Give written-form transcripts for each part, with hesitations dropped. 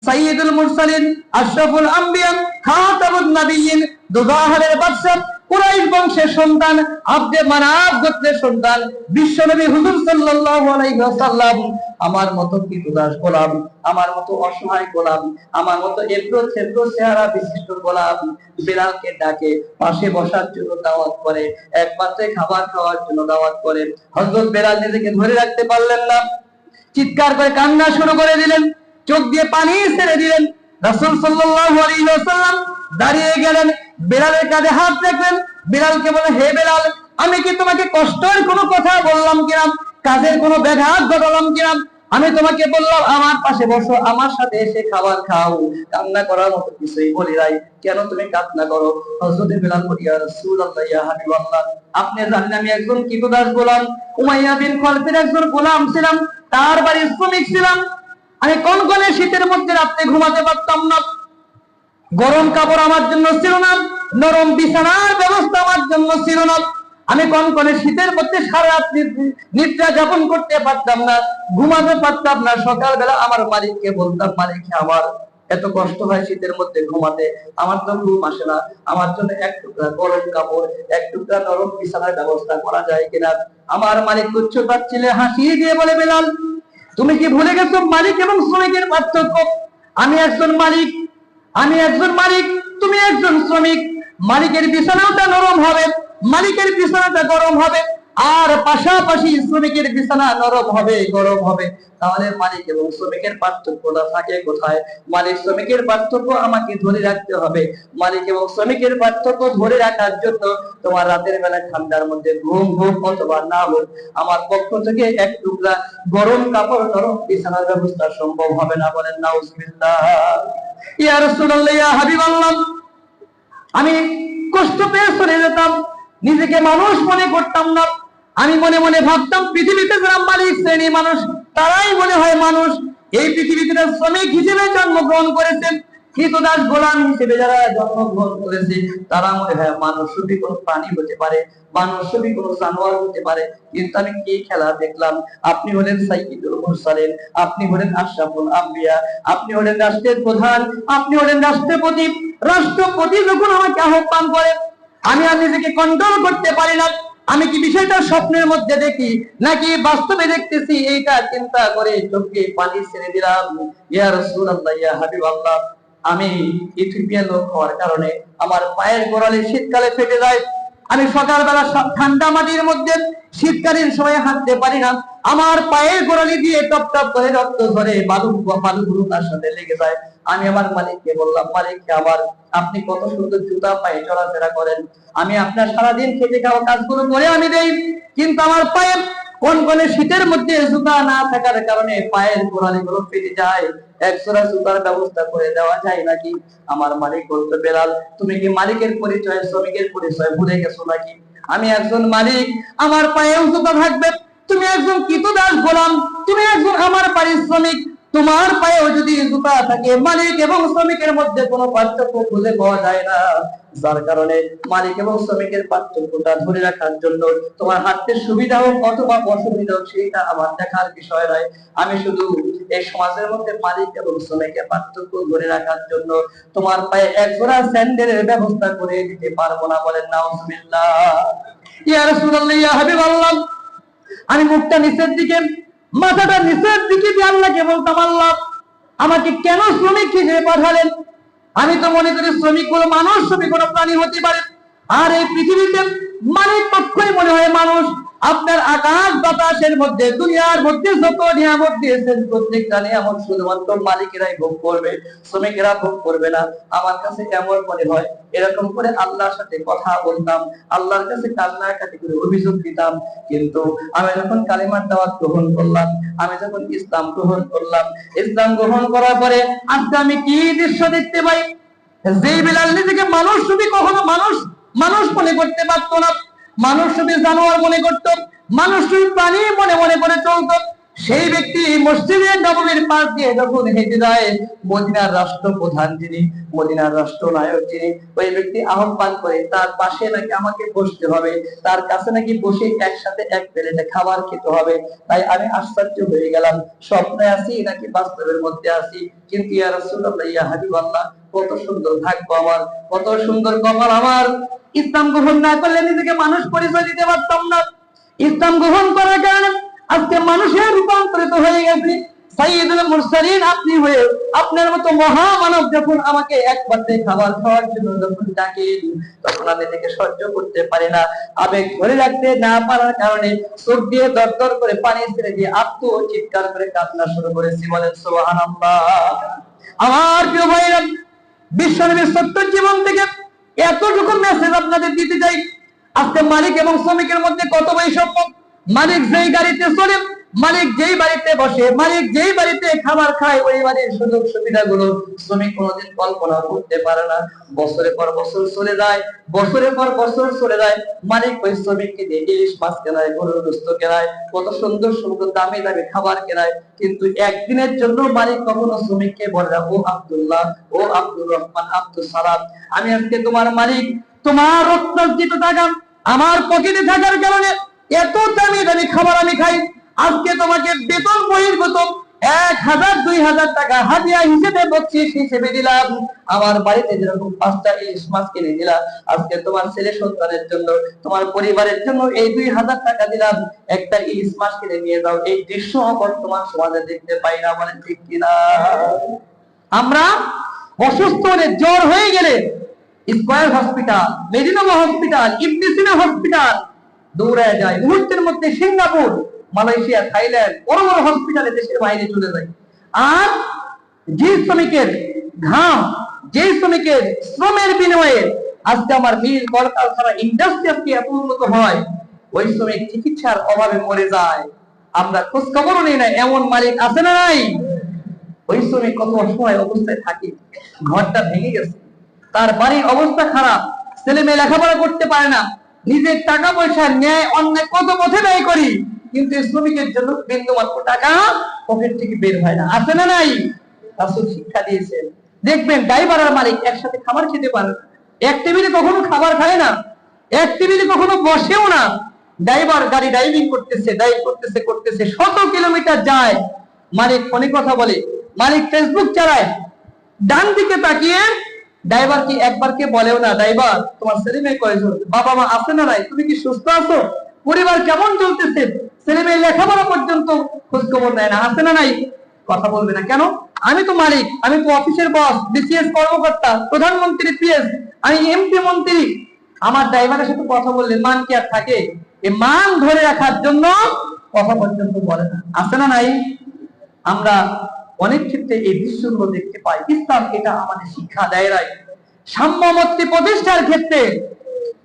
সাইয়্যিদুল মুরসালিন, আশরাফুল আম্বিয়া, খাতামুন নবিয়্যিন, দুজাহারের বাদশা, কুরাইশ বংশের সন্তান, আব্দে মানাফ গোত্রের সন্তান, বিশ্বনবী হুজুর সাল্লাল্লাহু আলাইহি ওয়াসাল্লাম আমার মতো কৃতদাস গোলাম, আমার মতো অসহায় গোলাম, আমার মতো এবড়ো থেবড়ো চেহারা বিশিষ্ট গোলাম বেলালকে ডাকে পাশে বসার জন্য দাওয়াত করে, একমাত্র খাবার খাওয়ার জন্য দাওয়াত করে। হযরত বেলাল নিজেকে ধরে রাখতে পারলেন না, চিৎকার করে কান্না শুরু করে দিলেন, চোখ দিয়ে পানি ছেড়ে দিলেন। রাসূল সাল্লাল্লাহু আলাইহি ওয়াসাল্লাম দাঁড়িয়ে গেলেন, বেলালের কাঁধে হাত রাখলেন, বেলালকে বলে, হে বেলাল, আমি কি তোমাকে কষ্টের কোনো কথা বললাম কিনা, কাজের কোনো ব্যাঘাত ঘটালাম কিনা? আমি তোমাকে বললাম আমার পাশে বসো, আমার সাথে এসে খাবার খাও, কান্না করার মতো কিছুই বলি নাই, কেন তুমি কান্না করো? হযরত বেলাল বলে, ইয়া রাসূলুল্লাহ, ইয়া হাবিবাল্লাহ, আপনি জানেন আমি একজন কৃতদাস গোলাম, উমাইয়া বিন খালফের একজন গোলাম ছিলাম, তার বাড়ির শ্রমিক ছিলাম। আমি কনকনে শীতের মধ্যে রাতে ঘুমাতে পারতাম না, গরম কাপড় আমার জন্য ছিল না, নরম বিছানার ব্যবস্থা আমার জন্য ছিল না। আমি কনকনে শীতের মধ্যে সারা রাত নিদ্রা যাপন করতে পারতাম না, ঘুমাতে পারতাম না। সকালবেলা আমার মালিককে বলতাম, মালিক আমার এত কষ্ট হয় শীতের মধ্যে ঘুমাতে, আমার তো ঘুম আসে না, আমার জন্য এক টুকরা গরম কাপড়, এক টুকরা নরম বিছানার ব্যবস্থা করা যায় কিনা? আমার মালিক তুচ্ছ তাচ্ছিল্যে হাসি দিয়ে বলে, বেলাল, তুমি কি ভুলে গেছো মালিক এবং শ্রমিকের পার্থক্য? আমি একজন মালিক, তুমি একজন শ্রমিক। মালিকের বিছানাটা নরম হবে, মালিকের বিছানাটা গরম হবে, আর পাশাপাশি শ্রমিকের বিছানা নরম হবে, গরম হবে। তাহলে মালিক এবং শ্রমিকের পার্থক্যটা থাকে কোথায়? মালিক শ্রমিকের পার্থক্য আমাকে ধরে রাখতে হবে। মালিক এবং শ্রমিকের পার্থক্য ধরে রাখার জন্য তোমার রাতের বেলা ঠান্ডার মধ্যে ঘুম হোক অথবা না হোক, আমার পক্ষ থেকে এক টুকরা গরম কাপড়, নরম বিছানার ব্যবস্থা সম্ভব হবে না। বলেন নাউজুবিল্লাহ। ইয়া রাসূলুল্লাহ, ইয়া হাবিবাল্লাহ, আমি কষ্ট পেয়ে চলে যেতাম, নিজেকে মানুষ মনে করতাম না। আমি মনে মনে ভাবতাম পৃথিবীতে যারা মালিক শ্রেণী মানুষ তারাই মনে হয় মানুষ। এই পৃথিবীতে শ্রমিক হিসেবে জন্মগ্রহণ করেছেন, কৃতদাস গোলাম হিসেবে যারা জন্মগ্রহণ করেছে তারা মনে হয় মানুষরূপী কোন প্রাণী হতে পারে, মানুষরূপী কোন জানোয়ার হতে পারে। কিন্তু আমি কি খেলা দেখলাম? আপনি হলেন সাইয়্যিদুল মুরসালিন, আপনি হলেন আশরাফুল আম্বিয়া, আপনি হলেন রাষ্ট্রের প্রধান, আপনি হলেন রাষ্ট্রপতি। রাষ্ট্রপতি যখন আমাকে আহ্বান করে, আমি আর নিজেকে কন্ট্রোল করতে পারি না। আমি কি বিষয়টা স্বপ্নের মধ্যে দেখি নাকি বাস্তবে দেখতেছি, এইটা চিন্তা করে চোখে পানি ছেড়ে দিলাম। ইয়া রাসূলুল্লাহ, ইয়া হাবিবাল্লাহ, আমি ইথিওপিয়ার লোক হওয়ার কারণে আমার পায়ের গোড়ালি শীতকালে ফেটে যায়। আমি সকালবেলা ঠান্ডা মাটির মধ্যে শীতকালীন সময় হাঁটতে পারি না, আমার পায়ের গোড়ালি দিয়ে টপ টপ করে রক্ত ঝরে, বালুগুলো তার সাথে লেগে যায়। আমি আমার মালিককে বললাম, মালিক আমার, আপনি কত সুন্দর জুতা পায়ে চলাফেরা করেন, আমি আপনার সারাদিন খেতে খাওয়া কাজগুলো করে আমি দেই, কিন্তু আমার পায়ে কনকনে শীতের মধ্যে জুতা না থাকার কারণে পায়ের গোড়ালি গুলো ফেটে যায়, একজোড়া জুতার ব্যবস্থা করে দেওয়া যায় নাকি? আমার মালিক বলতো, বেলাল, তুমি কি মালিকের পরিচয় শ্রমিকের পরিচয় ভুলে গেছো নাকি? আমি একজন মালিক, আমার পায়েও জুতা থাকবে। তুমি একজন কৃতদাস গোলাম, তুমি একজন আমার পারিশ্রমিক, তোমার পায়েও যদি জুতা থাকে, মালিক এবং শ্রমিকের মধ্যে কোনো পার্থক্য খুঁজে পাওয়া যায় না। যার কারণে মালিক এবং শ্রমিকের পার্থক্যটা ধরে রাখার জন্য তোমার হাঁটতে সুবিধা হোক অথবা অসুবিধা হোক, সেটা আমার দেখার বিষয় নয়। আমি শুধু এই সমাজের মধ্যে মালিক এবং শ্রমিকের পার্থক্য ধরে রাখার জন্য তোমার পায়ে এক জোড়া স্যান্ডেলের ব্যবস্থা করে দিতে পারবো না। বলেন নাউজুবিল্লাহ। ইয়া রাসূলুল্লাহ, ইয়া হাবিবাল্লাহ, আমি মুখটা নিচের দিকে, মাথাটা নিচের দিকে দিয়ে আল্লাহকে বলতাম, আল্লাহ, আমাকে কেন শ্রমিক হিসেবে পাঠালেন? আমি তো মনে করি শ্রমিক কোনো মানুষ, শ্রমিক কোনো প্রাণী হতে পারে, আর এই পৃথিবীতে মালিক পক্ষই মনে হয় মানুষ। আপনার আকাশ বাতাসের মধ্যে, দুনিয়ার মধ্যে যত নিয়ামত দিয়েছেন, প্রত্যেকটা নিয়ামত শুধুমাত্র মালিকেরাই ভোগ করবে, শ্রমিকেরা ভোগ করবে না। আমার কাছে এমন মনে হয়, এরকম করে আল্লাহর সাথে কথা বলতাম, আল্লাহর কাছে কান্নাকাটি করে অভিযোগ দিতাম। কিন্তু আমি যখন কালিমার দাওয়াত গ্রহণ করলাম, আমি যখন ইসলাম গ্রহণ করলাম, ইসলাম গ্রহণ করার পরে আজকে আমি কি দৃশ্য দেখতে পাই? যে বেলাল নিজেকে মানুষ রূপী, কখনো মানুষ মনে করতে পারতো না, মানুষ রূপী জানোয়ার মনে করত, মানুষ রূপী প্রাণী মনে মনে করে চলত, সেই ব্যক্তি মসজিদে নববীর পাশ দিয়ে যখন হেঁটে যায়, মদিনার রাষ্ট্রপ্রধান যিনি, মদিনার রাষ্ট্রনায়ক যিনি, ওই ব্যক্তি আহ্বান করে তার পাশে নাকি আমাকে বসতে হবে, তার কাছে নাকি বসে একসাথে এক প্লেটে খাবার খেতে হবে। তাই আমি আশ্চর্য হয়ে গেলাম, স্বপ্নে আছি নাকি বাস্তবের মধ্যে আছি। কিন্তু ইয়া রাসূলুল্লাহ, ইয়া হাবিবাল্লাহ, কত সুন্দর ভাগ্য আমার, কত সুন্দর কপাল আমার। ইসলাম গ্রহণ না করলে নিজেকে মানুষ পরিচয় দিতে পারতাম না। ইসলাম গ্রহণ করার কারণে আজকে মানুষের রূপান্তরিত হয়ে গেছে। সাইয়্যিদুল মুরসালিন আপনি হয়ে, আপনার মতো মহামানব যখন আমাকে এক পাত্রে খাবার খাওয়ার জন্য যখন ডাকেন, তখন আমি থেকে সহ্য করতে পারি না। আবেগ ধরে রাখতে না পারার কারণে চোখ দিয়ে দরদর করে পানি ছেড়ে দিয়ে আত্ম চিৎকার করে কান্না শুরু করেছি। বলেন সুবহানাল্লাহ। আমার প্রিয় ভাইরা, বিশ্বনবীর সত্য জীবন থেকে এতটুকু মেসেজ আপনাদের দিতে চাই। আজকে মালিক এবং শ্রমিকের মধ্যে কত বৈষম্য। মালিক যেই গাড়িতে চলে, মালিক যেই বাড়িতে বসে, মালিক যেই বাড়িতে খাবার খায়, ওই বাড়ির সুযোগ সুবিধাগুলো শ্রমিক কোনোদিন কল্পনা করতে পারে না। বছরের পর বছর চলে যায়, বছরের পর বছর চলে যায়, মালিক ওই শ্রমিককে দিয়ে ইলিশ মাছ কেনায়, গরুর গোশত কেনায়, কত সুন্দর সুন্দর দামি দামি খাবার কেনায়। কিন্তু একদিনের জন্য মালিক কখনো শ্রমিককে বলে না, ও আব্দুল্লাহ, ও আব্দুর রহমান, আব্দুল সালাম, আমি আজকে তোমার মালিক, তোমার রক্তার্জিত টাকা আমার পকেটে থাকার কারণে এত দামি দামি খাবার আমি খাই। আজকে তোমাকে বেতন বহির্ভূত 1000 2000 টাকা হাদিয়া হিসেবে বকশিশ হিসেবে দিলাম। আমার বাড়িতে যেরকম 5টা ইলিশ মাছ কিনে দিলাম, আজকে তোমার ছেলে সন্তানের জন্য, তোমার পরিবারের জন্য এই 2000 টাকা দিলাম, একটা ইলিশ মাছ কিনে নিয়ে যাও। এই দৃশ্য বর্তমান সমাজে দেখতে পাই না, বলেন ঠিক কিনা? আমরা অসুস্থ হলে, জ্বর হয়ে গেলে স্কয়ার হসপিটাল, মেডিনোভা হসপিটাল, ইবনে সিনা হসপিটাল দৌড়ায় যায়। মুহূর্তের মধ্যে সিঙ্গাপুর, মালয়েশিয়া, থাইল্যান্ড বড় বড় হসপিটালে দেশের বাইরে চলে যায়। আর যে শ্রমিকের ঘাম, যে শ্রমিকের শ্রমের বিনিময়ে আজকে আমার মিল, কলকারখানা, ইন্ডাস্ট্রি আজকে এত উন্নত হয়, ওই শ্রমিক চিকিৎসার অভাবে মরে যায়, আমরা খোঁজ খবরও নেই না। এমন মালিক আছে না নাই? ওই শ্রমিক কত অসহায় অবস্থায় থাকে, ঘরটা ভেঙে গেছে, তার বাড়ির অবস্থা খারাপ, ছেলে মেয়ে লেখাপড়া করতে পারে না, নিজের টাকা পয়সা ন্যায় অন্যায় কত পথে ব্যয় করি, কিন্তু শ্রমিকের জন্য বিন্দুমাত্র টাকা পকেট থেকে বের হয় না। আছে না নাই? রাসূল শিক্ষা দিয়েছেন। দেখবেন ড্রাইভার আর মালিক একসাথে খাবার খেতে পারে না, এক টেবিলে কখনো খাবার খায় না, এক টেবিলে কখনো বসেও না। ড্রাইভার গাড়ি ড্রাইভিং করতেছে, ড্রাইভ করতেছে করতেছে 100 কিলোমিটার যায়, মালিক ফোনে কথা বলে, মালিক ফেসবুক চালায়, ডান দিকে তাকিয়ে ড্রাইভার কি একবার কে বলেও না, ড্রাইভার তোমার ছেলে মেয়ে কয়জন, বাবা মা আছে না নাই, তুমি কি সুস্থ আছো, পরিবার কেমন চলতেছে, ছেলে মেয়ে লেখাপড়া পর্যন্ত খোঁজ খবর নেয় না। আছে না নাই? কথা বলবে না কেন? আমি তো মালিক, আমি তো অফিসের বস, বিসিএস কর্মকর্তা, প্রধানমন্ত্রী, পিএস, আমি এমপি মন্ত্রী। আমার ড্রাইভারের সাথে কথা বললে মান কি আর থাকে? এই মান ধরে রাখার জন্য কথা পর্যন্ত বলে না। আছে না নাই? আমরা অনেক ক্ষেত্রে এই দৃশ্যগুলো দেখতে পাই। ইসলাম এটা আমাদের শিক্ষা দেয় নাই। সাম্যমূর্তি প্রতিষ্ঠার ক্ষেত্রে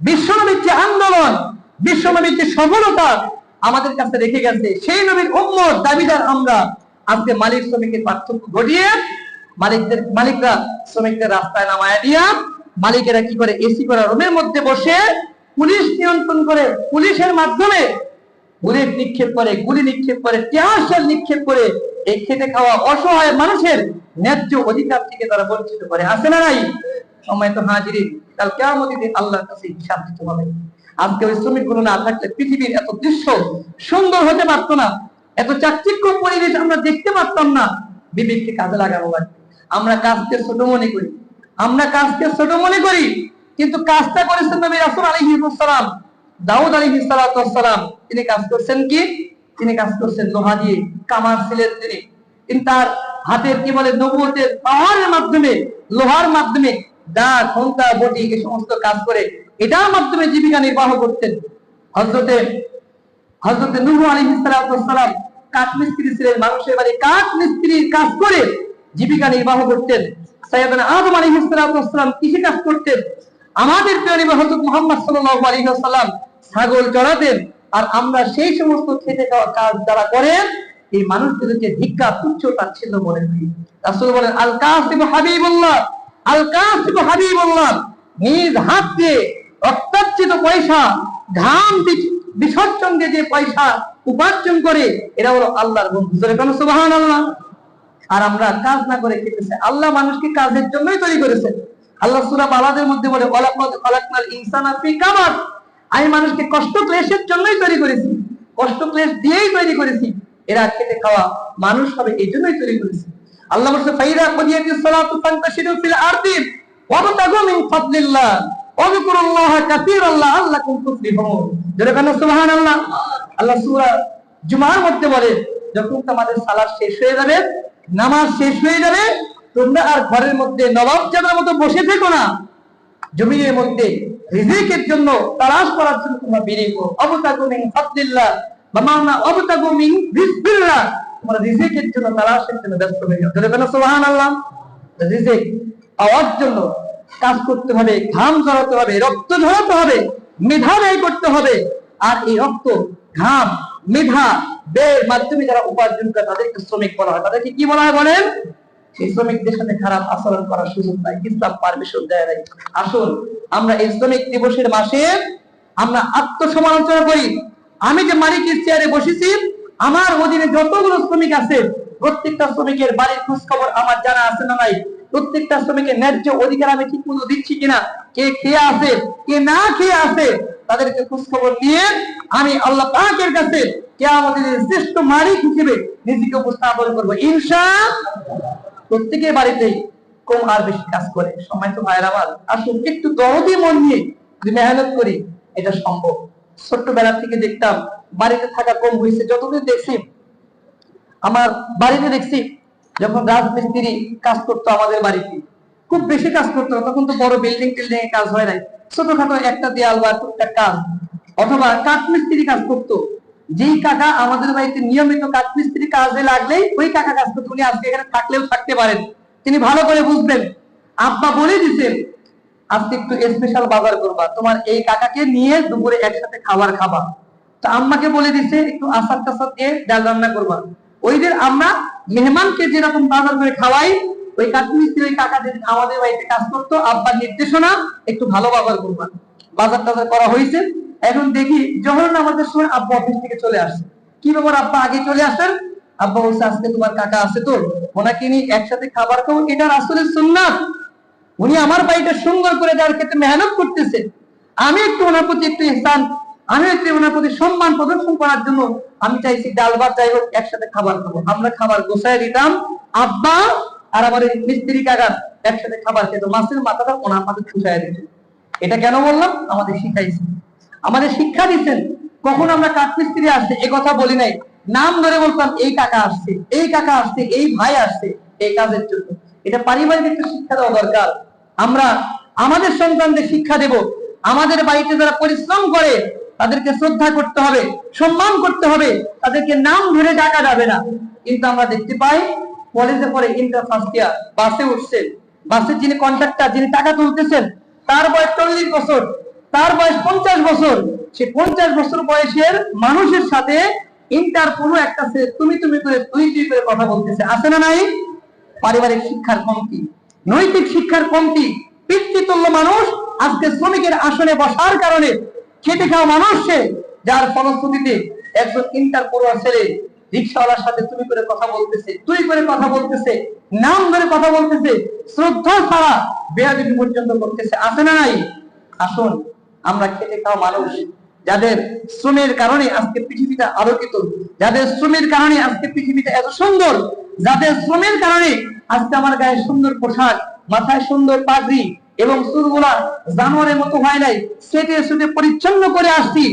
বিশ্বনবীর যে আন্দোলন, বিশ্বনবীর যে সফলতা আমাদের কাছে রেখে গেছে, সেই নবীর উম্মত দাবিদার আমরা। আজকে মালিক শ্রমিকের পার্থক্য ঘটিয়ে মালিকরা শ্রমিকদের রাস্তায় নামায় দিয়া, মালিকেরা কি করে, এসি করা রুমের মধ্যে বসে পুলিশ নিয়ন্ত্রণ করে, পুলিশের মাধ্যমে বুলেট নিক্ষেপ করে, গুলি নিক্ষেপ করে, টিয়ারশেল নিক্ষেপ করে এই খেটে খাওয়া অসহায় মানুষের ন্যায্য অধিকার থেকে তারা বঞ্চিত করে। আছে না নাই? সম্মানিত হাজিরিন, কাল কিয়ামতের দিন আল্লাহর কাছে হিসাব দিতে হবে। আজকে ওই শ্রমিকগুলো না থাকলে পৃথিবীর এত দৃশ্য সুন্দর হতে পারতো না, এত চাকচিক্য পরিবেশ আমরা দেখতে পারতাম না। বিবেককে কাজে লাগানো লাগবে। আমরা কাজকে ছোট মনে করি, আমরা কাজকে ছোট মনে করি, কিন্তু কাজটা করেছেন নবী রাসূল আলাইহিস সালাম, দাউদ আলাইহিস সালাম। তিনি কাজ করছেন কি? তিনি কাজ করছেন লোহা দিয়ে, কামার ছিলেন তিনি। তার হাতের কি বলে নবুয়তের পাওয়ারের মাধ্যমে, লোহার মাধ্যমে দা, খন্তা, বটি এই সমস্ত কাজ করে এটার মাধ্যমে জীবিকা নির্বাহ করতেন। হযরতে নূহ আলাইহিস সালাম কাঠ মিস্ত্রি ছিলেন, মানুষের বাড়ি কাঠ মিস্ত্রির কাজ করে জীবিকা নির্বাহ করতেন। সাইয়েদনা আদম আলাইহিস সালাম কৃষি কাজ করতেন। আমাদের প্রিয় নবী হযরত মুহাম্মদ সাল্লাল্লাহু আলাইহি ওয়াসাল্লাম ছাগল চড়াতেন। আর আমরা সেই সমস্ত খেটে খাওয়া কাজ যারা করেন, এই মানুষদেরকে ভিক্ষা, তুচ্ছ তাচ্ছিল্য মনে করি। রাসূল বলেন, আল কাসিব হাবিবুল্লাহ, আল কাসিব হাবিবুল্লাহ, নিজ হাত দিয়ে রক্তার্জিত পয়সা, ঘাম বিসর্জন দিয়ে যে পয়সা উপার্জন করে, এরা হলো আল্লাহর বন্ধু। জোরে বলেন সুবহানাল্লাহ। আর আমরা কাজ না করে খেতেছি। আল্লাহ মানুষকে কাজের জন্যই তৈরি করেছেন। আল্লাহ সূরা বালাদের মধ্যে বলে, ওয়ালাকাদ খালাকনাল ইনসানা ফি কাবাদ, আমি মানুষকে কষ্ট ক্লেশের জন্যই তৈরি করেছি, কষ্ট ক্লেশ দিয়েই তৈরি করেছি। এরা খেতে খাওয়া মানুষ হবে এই জন্যই তৈরি করেছি। আল্লাহ বলেছে, ফাইদা কুদিয়াতিস সালাতু ফান্তাশিরু ফিল আরদি ওয়াবতাগু মিন ফাদলিল্লাহ ওয়াযকুরুল্লাহা কাসীরান লাআল্লাকুম তুফলিহুন। জোরে বলেন সুবহানাল্লাহ। আল্লাহ সূরা জুমার মধ্যে বলে, যখন তোমাদের সালাত শেষ হয়ে যাবে, নামাজ শেষ হয়ে যাবে, তোমরা আর ঘরের মধ্যে নবাবজাদার মতো বসে থেকো না, জমিনের মধ্যে রিজিকের জন্য তালাশ করার জন্য তোমরা বেরিয়ে পড়ো। ওয়াবতাগু মিন ফাদলিল্লাহ, মামানা ওয়াবতাগু মিন রিজকিল্লাহ, তোমরা রিজিকের জন্য তালাশের জন্য ব্যস্ত হয়ে যাও। জোরে বলেন সুবহানাল্লাহ। রিজিক পাওয়ার জন্য কাজ করতে হবে, ঘাম ঝরাতে হবে, রক্ত ঝরাতে হবে, মেধা ব্যয় করতে হবে। আর এই রক্ত, ঘাম, মেধা ব্যয়ের মাধ্যমে যারা উপার্জন করে তাদেরকে শ্রমিক বলা হয়। তাদেরকে কি বলা হয় বলেন? সেই শ্রমিকদের সাথে খারাপ আচরণ করার সুযোগ নাই, ইসলাম পারমিশন দেয় নাই। আসুন আমরা এই শ্রমিক দিবসের মাসে আমরা আত্মসমালোচনা করি। আমি যে মালিকের চেয়ারে বসেছি, আমার অধীনে যতগুলো শ্রমিক আছে, প্রত্যেকটা শ্রমিকের বাড়ির খোঁজ খবর আমার জানা আছে না নাই? প্রত্যেকটা শ্রমিকের ন্যায্য অধিকার আমি ঠিক মতো দিচ্ছি কিনা, কে খেয়ে আছে, কে না খেয়ে আছে, তাদেরকে খোঁজ খবর নিয়ে আমি আল্লাহ পাকের কাছে কিয়ামতের শ্রেষ্ঠ মালিক হিসেবে নিজেকে উপস্থাপন করবো ইনশাআল্লাহ। প্রত্যেকের বাড়িতেই কম আর বেশি কাজ করে। সম্মানিত ভাইয়েরা আমার, আসুন একটু দরদি মন নিয়ে যদি মেহনত করি, এটা সম্ভব। ছোট্টবেলা থেকে দেখতাম বাড়িতে থাকা কম হয়েছে। যতদিন দেখছি, আমার বাড়িতে দেখছি যখন রাজমিস্ত্রি কাজ করতো আমাদের বাড়িতে, খুব বেশি কাজ করতো না, তখন তো বড় বিল্ডিং টিল্ডিং এ কাজ হয় নাই, ছোটখাটো একটা দেয়াল বা টুকটাক কাজ, অথবা কাঠমিস্ত্রি কাজ করতো। যেই কাকা আমাদের বাড়িতে নিয়মিত কাঠমিস্ত্রি কাজে লাগলেই ওই কাকা কাজ করতো। উনি আজকে এখানে থাকলেও থাকতে পারেন, তিনি ভালো করে বুঝবেন। আব্বা বলে দিচ্ছেন, আজকে একটু স্পেশাল বাজার করবা, তোমার এই কাকাকে নিয়ে দুপুরে একসাথে খাবার খাবা। তো আম্মাকে বলে দিচ্ছে একটু আচার টাচার দিয়ে ডাল রান্না করবা। ওই যে আমরা মেহমানকে যেরকম বাজার করে খাওয়াই, ওই কাঠমিস্ত্রি ওই কাকা যেদিন আমাদের বাড়িতে কাজ করতো, আব্বার নির্দেশনা একটু ভালো বাজার করবা। বাজার টাজার করা হয়েছে। এখন দেখি যখন আমাদের সময় আব্বা অফিস থেকে চলে আসছে। কি ব্যাপার আব্বা, আগে চলে আসেন? আব্বা বলছে, আজকে তোমার কাকা আছে তো, ওনাকে নিয়ে একসাথে খাবার খাবো, এটা রাসূলের সুন্নাত। উনি আমার বাড়িটা সুন্দর করে দেওয়ার ক্ষেত্রে মেহনত করতেছে, আমি একটু ওনার প্রতি একটু ইহসান, আমি একটু ওনার প্রতি সম্মান প্রদর্শন করার জন্য আমি চাইছি ডাল ভাত যাই হোক একসাথে খাবার খাবো। আমরা খাবার গোছায় দিতাম, আব্বা আর আমার মিস্ত্রি কাকা একসাথে খাবার খেত, মাছের মাথাটা ওনার মাথা ছুঁচায় দিত। এটা কেন বললাম? আমাদের শিখাইছে, আমাদের শিক্ষা দিচ্ছেন। কখন আমরা কাঠমিস্ত্রি আসছে এ কথা বলি নাই, নাম ধরে বলতাম এই কাকা আসছে, এই কাকা আসছে, এই ভাই আসছে এই কাজের জন্য। এটা পারিবারিক একটা শিক্ষা দেওয়া দরকার। আমরা আমাদের সন্তানদের শিক্ষা দেব, আমাদের বাড়িতে যারা পরিশ্রম করে তাদেরকে শ্রদ্ধা করতে হবে, সম্মান করতে হবে, তাদেরকে নাম ধরে ডাকা যাবে না। কিন্তু আমরা দেখতে পাই কলেজে পড়ে, ইন্টার ফার্স্ট ইয়ার, বাসে উঠছে, বাসের যিনি কন্ট্রাক্টর, যিনি টাকা তুলতেছেন, তার বয়স 40 বছর, তার বয়স 50 বছর। সে 50 বছর বয়সের মানুষের সাথে ইন্টার কোনো একটা তুমি তুমি করে তুই তুই করে কথা বলতেছে, আছে না নাই? পারিবারিক শিক্ষার কমতি, নৈতিক শিক্ষার কমতি, পিতৃতুল্য মানুষ আজকে শ্রমিকের আসনে বসার কারণে খেটে খাওয়া মানুষ সে, যার ফলশ্রুতিতে একজন ইন্টার পড়ুয়া ছেলে রিক্সাওয়ালার সাথে তুমি করে কথা বলতেছে, তুই করে কথা বলতেছে, নাম ধরে কথা বলতেছে, শ্রদ্ধা ছাড়া বেয়াদবি পর্যন্ত করতেছে, আছে না নাই? আসুন আমরা খেটে খাওয়া মানুষ, যাদের শ্রমের কারণে আজকে পৃথিবীটা আলোকিত, যাদের শ্রমের কারণে আজকে পৃথিবীটা এত সুন্দর, যাদের শ্রমের কারণে আজকে আমার গায়ে সুন্দর পোশাক, মাথায় সুন্দর পাগড়ি এবং চুলগুলা জানোয়ারের মতো হয় নাই, সেটে সুটে পরিচ্ছন্ন করে আসছি,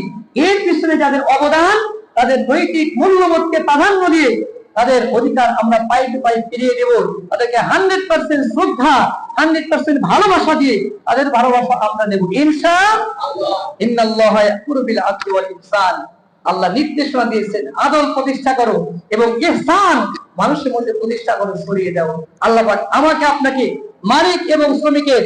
এর পিছনে যাদের অবদান, তাদের নৈতিক মূল্যবোধকে প্রাধান্য দিয়ে তাদের অধিকার আমরা পাই টু পাই ফিরিয়ে দেব। তাদেরকে 100% শ্রদ্ধা, 100% ভালোবাসা দিয়ে তাদের ভালোবাসা আমরা নেব ইনশাআল্লাহ। ইন্নাল্লাহা ইয়াকুরু বিল আদলি ওয়াল ইহসান, আল্লাহ নির্দেশনা দিয়েছেন আদল প্রতিষ্ঠা করো এবং ইহসান মানুষের মধ্যে প্রতিষ্ঠা করে ছড়িয়ে দাও। আল্লাহ পাক আমাকে আপনাকে মালিক এবং শ্রমিকের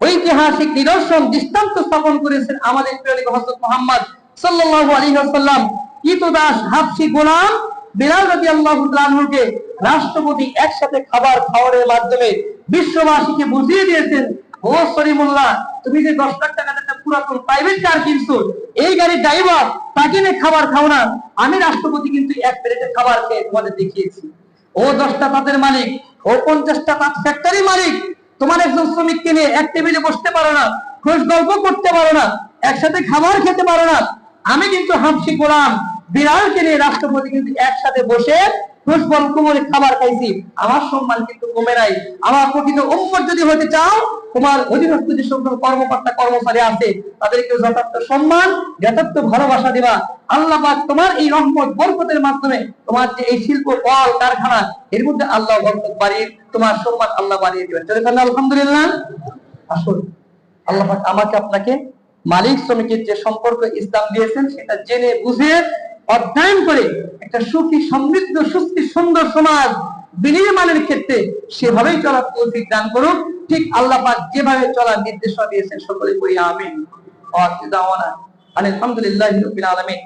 ঐতিহাসিক নিদর্শন দৃষ্টান্ত স্থাপন করেছেন আমাদের প্রিয় নবী হযরত মুহাম্মদ সাল্লাল্লাহু আলাইহি ওয়াসাল্লাম। কৃতদাস হাবশী গোলাম বিলাল রাদিয়াল্লাহু তাআলা আনহুকে রাষ্ট্রপতি একসাথে খাবার খাওয়ানোর মাধ্যমে বিশ্ববাসীকে বুঝিয়ে দিয়েছেন, ও সলিমুল্লাহ, তুমি যে 10 লাখ টাকা পুরাতন প্রাইভেট কার কিনছো, এই গাড়ির ড্রাইভার তাকে নিয়ে খাবার খাও না। আমি রাষ্ট্রপতি কিন্তু এক প্লেটে খাবার খেয়ে তোমাদের দেখিয়েছি। ও 10টা তাঁতের মালিক, ও 50টা তাঁত ফ্যাক্টরি মালিক, তোমার একজন শ্রমিককে নিয়ে এক টেবিলে বসতে পারো না, খোঁজ গল্প করতে পারো না, একসাথে খাবার খেতে পারো না। আমি কিন্তু হাফসি গোলাম বিড়ালকে নিয়ে রাষ্ট্রপতি কিন্তু একসাথে বসে খোঁজ গল্প করে খাবার খাইছি। আমার সম্মান কিন্তু কমে নাই। আমার প্রকৃত উম্মত যদি হতে চাও, তোমার অধীনস্থ যে সকল কর্মকর্তা কর্মচারী আছে তাদেরকে যথার্থ সম্মান, যথার্থ ভালোবাসা দিবা। আল্লাহ পাক তোমার এই রহমত বরকতের মাধ্যমে তোমার যে এই শিল্প কল কারখানা এর মধ্যে আল্লাহ বরকত বাড়িয়ে তোমার সম্মান আল্লাহ বাড়িয়ে দিবেন। চলে আলহামদুলিল্লাহ। আসুন আল্লাহ পাক আমাকে আপনাকে মালিক শ্রমিকের যে সম্পর্ক ইসলাম দিয়েছেন সেটা জেনে বুঝে অধ্যয়ন করে একটা সুখী সমৃদ্ধ সুস্থ সুন্দর সমাজ বিনির্মাণের ক্ষেত্রে সেভাবেই চলার তৌফিক দান করুন। ঠিক আল্লাহ পাক যেভাবে চলার নির্দেশনা দিয়েছেন সকলে করি আমিন। ওয়া আলহামদুলিল্লাহি রাব্বিল আলামিন।